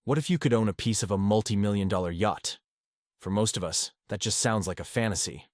What if you could own a piece of a multi-million-dollar yacht? For most of us, that just sounds like a fantasy.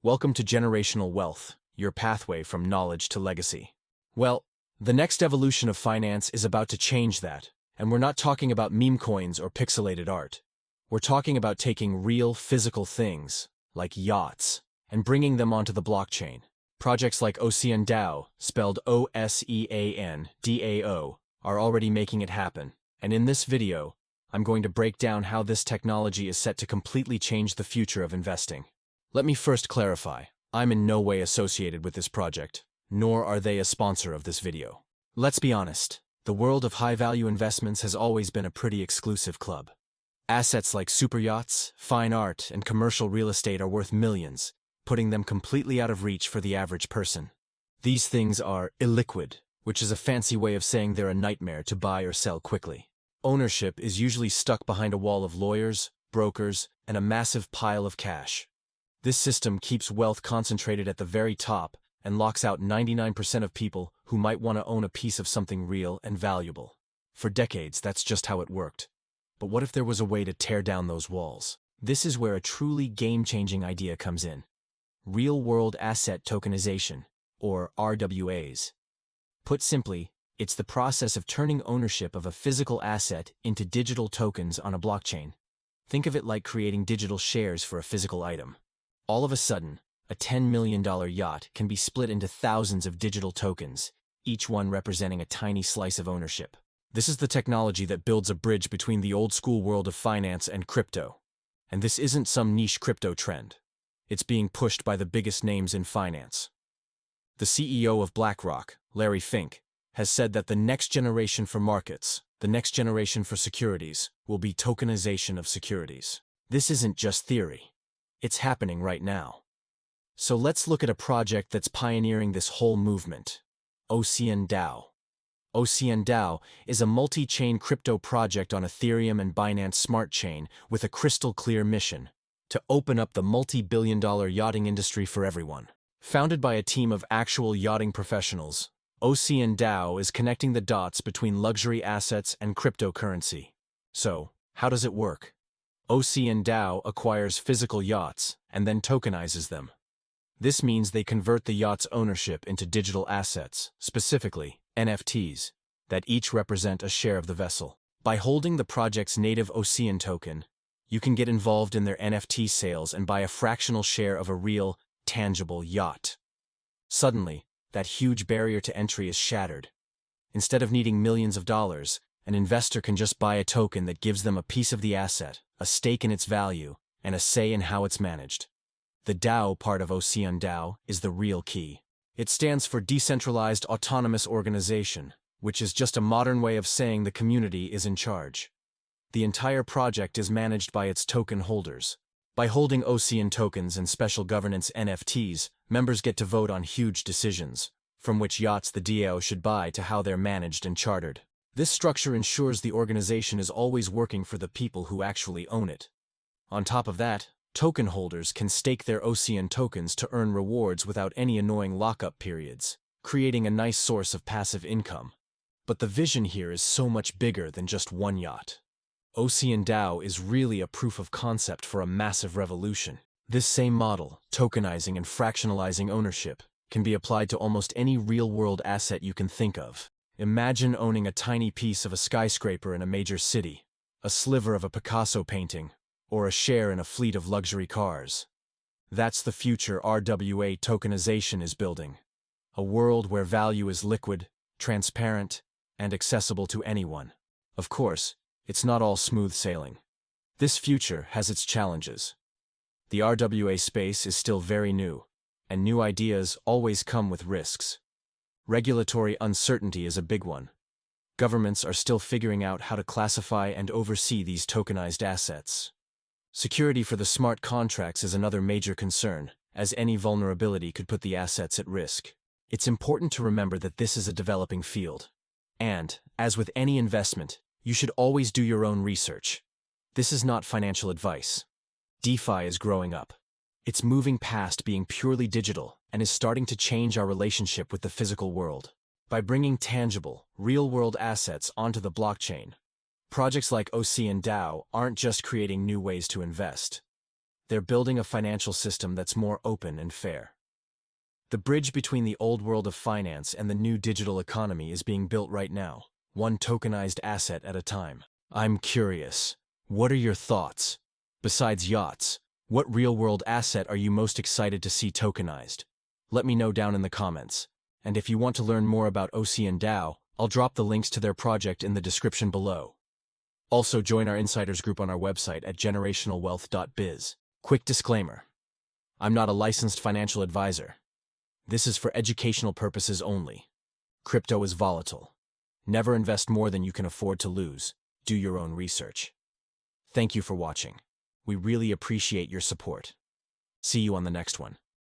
Welcome to Generational Wealth, your pathway from knowledge to legacy. Well, the next evolution of finance is about to change that, and we're not talking about meme coins or pixelated art. We're talking about taking real physical things, like yachts, and bringing them onto the blockchain. Projects like OSEAN DAO, spelled OSEAN DAO, are already making it happen. And in this video, I'm going to break down how this technology is set to completely change the future of investing. Let me first clarify, I'm in no way associated with this project, nor are they a sponsor of this video. Let's be honest, the world of high-value investments has always been a pretty exclusive club. Assets like super yachts, fine art, and commercial real estate are worth millions, putting them completely out of reach for the average person. These things are illiquid, which is a fancy way of saying they're a nightmare to buy or sell quickly. Ownership is usually stuck behind a wall of lawyers, brokers, and a massive pile of cash. This system keeps wealth concentrated at the very top and locks out 99% of people who might want to own a piece of something real and valuable. For decades, that's just how it worked. But what if there was a way to tear down those walls? This is where a truly game-changing idea comes in. Real-world asset tokenization, or RWAs. Put simply, it's the process of turning ownership of a physical asset into digital tokens on a blockchain. Think of it like creating digital shares for a physical item. All of a sudden, a $10 million yacht can be split into thousands of digital tokens, each one representing a tiny slice of ownership. This is the technology that builds a bridge between the old-school world of finance and crypto. And this isn't some niche crypto trend. It's being pushed by the biggest names in finance. The CEO of BlackRock, Larry Fink, has said that the next generation for markets, the next generation for securities, will be tokenization of securities. This isn't just theory. It's happening right now. So let's look at a project that's pioneering this whole movement. OSEAN DAO. OSEAN DAO is a multi-chain crypto project on Ethereum and Binance Smart Chain with a crystal-clear mission: to open up the multi-billion-dollar yachting industry for everyone. Founded by a team of actual yachting professionals, OSEAN DAO is connecting the dots between luxury assets and cryptocurrency. So, how does it work? OSEAN DAO acquires physical yachts and then tokenizes them. This means they convert the yacht's ownership into digital assets, specifically NFTs, that each represent a share of the vessel. By holding the project's native OSEAN token, you can get involved in their NFT sales and buy a fractional share of a real, tangible yacht. Suddenly, that huge barrier to entry is shattered. Instead of needing millions of dollars, an investor can just buy a token that gives them a piece of the asset, a stake in its value, and a say in how it's managed. The DAO part of OSEAN DAO is the real key. It stands for Decentralized Autonomous Organization, which is just a modern way of saying the community is in charge. The entire project is managed by its token holders. By holding OSEAN tokens and special governance NFTs, members get to vote on huge decisions, from which yachts the DAO should buy to how they're managed and chartered. This structure ensures the organization is always working for the people who actually own it. On top of that, token holders can stake their OSEAN tokens to earn rewards without any annoying lockup periods, creating a nice source of passive income. But the vision here is so much bigger than just one yacht. OSEAN DAO is really a proof of concept for a massive revolution. This same model, tokenizing and fractionalizing ownership, can be applied to almost any real-world asset you can think of. Imagine owning a tiny piece of a skyscraper in a major city, a sliver of a Picasso painting, or a share in a fleet of luxury cars. That's the future RWA tokenization is building. A world where value is liquid, transparent, and accessible to anyone. Of course, it's not all smooth sailing. This future has its challenges. The RWA space is still very new, and new ideas always come with risks. Regulatory uncertainty is a big one. Governments are still figuring out how to classify and oversee these tokenized assets. Security for the smart contracts is another major concern, as any vulnerability could put the assets at risk. It's important to remember that this is a developing field. And, as with any investment, you should always do your own research. This is not financial advice. DeFi is growing up. It's moving past being purely digital and is starting to change our relationship with the physical world. By bringing tangible, real-world assets onto the blockchain, Projects like OSEAN DAO aren't just creating new ways to invest. They're building a financial system that's more open and fair. The bridge between the old world of finance and the new digital economy is being built right now, one tokenized asset at a time. I'm curious, what are your thoughts? Besides yachts, what real-world asset are you most excited to see tokenized? Let me know down in the comments. And if you want to learn more about OSEAN DAO, I'll drop the links to their project in the description below. Also, join our insiders group on our website at GenerationalWealth.biz. Quick disclaimer: I'm not a licensed financial advisor. This is for educational purposes only. Crypto is volatile. Never invest more than you can afford to lose. Do your own research. Thank you for watching. We really appreciate your support. See you on the next one.